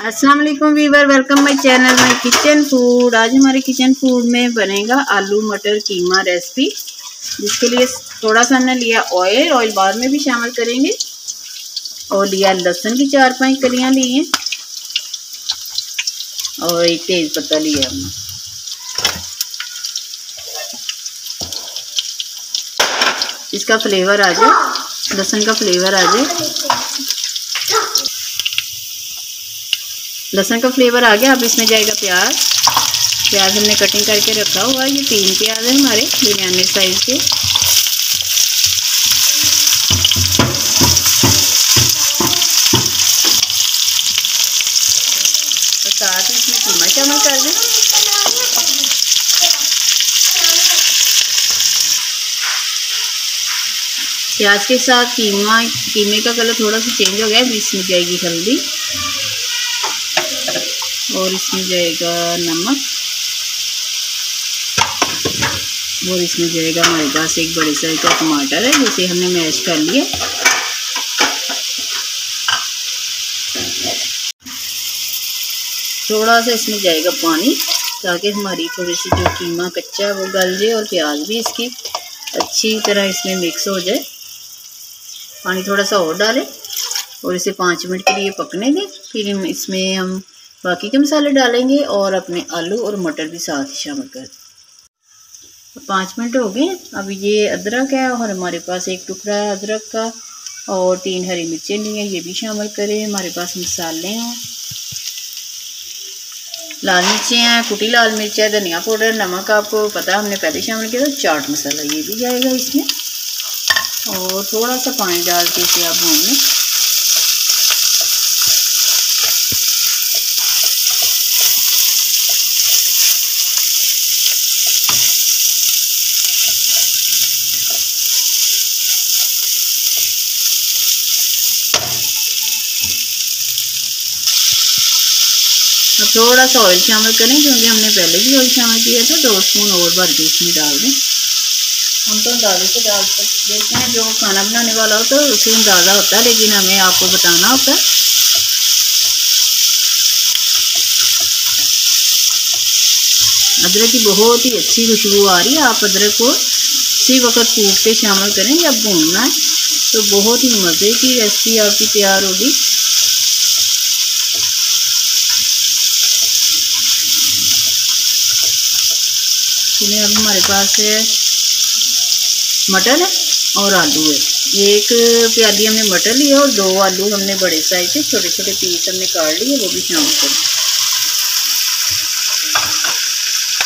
अस्सलाम वालेकुम viewer, welcome my channel my kitchen food. आज हमारे किचन फूड में बनेगा आलू मटर कीमा रेसिपी, जिसके लिए थोड़ा सा हमने लिया ऑयल बाद में भी शामिल करेंगे। और लिया लहसुन की 4-5 कलियाँ ली हैं और एक तेज पत्ता लिया हमने। इसका फ्लेवर आ जाए, लहसुन का फ्लेवर आ जाए। लहसुन का फ्लेवर आ गया। अब इसमें जाएगा प्याज हमने कटिंग करके रखा हुआ। ये 3 प्याज है हमारे बिरयानी साइज के। तो साथ ही इसमें कीमा शामिल कर दें। प्याज के साथ कीमे का कलर थोड़ा सा चेंज हो गया। इसमें जाएगी हल्दी और इसमें जाएगा नमक और इसमें जाएगा हमारे पास एक बड़े साइज का टमाटर है, जिसे हमने मैश कर लिया। थोड़ा सा इसमें जाएगा पानी, ताकि हमारी थोड़ी सी जो कीमा कच्चा है वो गल जाए और प्याज भी इसकी अच्छी तरह इसमें मिक्स हो जाए। पानी थोड़ा सा और डालें और इसे 5 मिनट के लिए पकने दें। फिर इसमें हम बाकी के मसाले डालेंगे और अपने आलू और मटर भी साथ ही शामिल कर दें। 5 मिनट हो गए। अब ये अदरक है और हमारे पास एक टुकड़ा है अदरक का और 3 हरी मिर्चें ली हैं, ये भी शामिल करें। हमारे पास मसाले हैं, लाल मिर्चें हैं, कुटी लाल मिर्च है, धनिया पाउडर, नमक आपको पता हमने पहले शामिल किया था, चाट मसाला ये भी जाएगा इसमें। और थोड़ा सा पानी डाल के इसे आप भून लें। अब थोड़ा सा ऑयल शामिल करें, क्योंकि हमने पहले भी ऑयल शामिल किया था। 2 स्पून और भर के इसमें डाल दें। हम तो अंदाजे से डाल देते हैं, जो खाना बनाने वाला होता है उसे अंदाज़ा होता है, लेकिन हमें आपको बताना होता है। अदरक की बहुत ही अच्छी खुशबू आ रही है। आप अदरक को इसी वक्त कूट के शामिल करें जब भूनना है, तो बहुत ही मज़े की रेसिपी आपकी तैयार होगी। अब हमारे पास है मटर है और आलू है। एक प्याली हमने मटर लिया और 2 आलू हमने बड़े साइज के छोटे छोटे पीस हमने काट लिए, वो भी शामिल करें।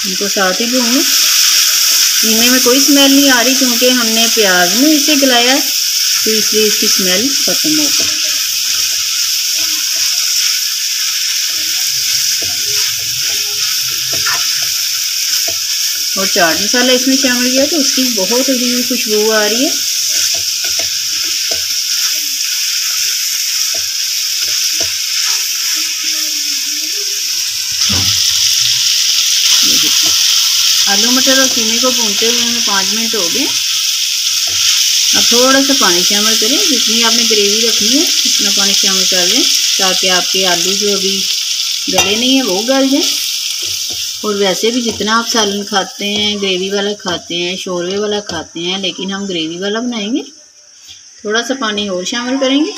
इनको साथ ही भूनें। कीमे में कोई स्मेल नहीं आ रही, क्योंकि हमने प्याज में इसे गलाया है, तो इसलिए इसकी स्मेल खत्म हो गई। और चाट मसाला इसमें शामिल किया तो उसकी बहुत ही खुशबू आ रही है। आलू मटर और कीमे को भूनते हुए हमें 5 मिनट हो गए। अब थोड़ा सा पानी शामिल करें। जितनी आपने ग्रेवी रखनी है उतना पानी शामिल कर लें, ताकि आपके आलू जो अभी गले नहीं है वो गल जाए। और वैसे भी जितना आप सालन खाते हैं, ग्रेवी वाला खाते हैं, शोरबे वाला खाते हैं, लेकिन हम ग्रेवी वाला बनाएंगे। थोड़ा सा पानी और शामिल करेंगे।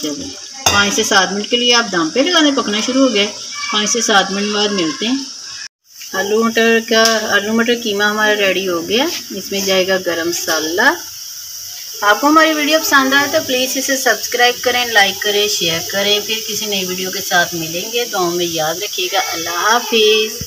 चलो 5 से 7 मिनट के लिए आप दम पे लगाने, पकना शुरू हो गया। 5 से 7 मिनट बाद मिलते हैं। आलू मटर कीमा हमारा रेडी हो गया। इसमें जाएगा गरम मसाला। आपको हमारी वीडियो पसंद आए तो प्लीज़ इसे सब्सक्राइब करें, लाइक करें, शेयर करें। फिर किसी नई वीडियो के साथ मिलेंगे, तो हमें याद रखिएगा। अल्लाह हाफिज़।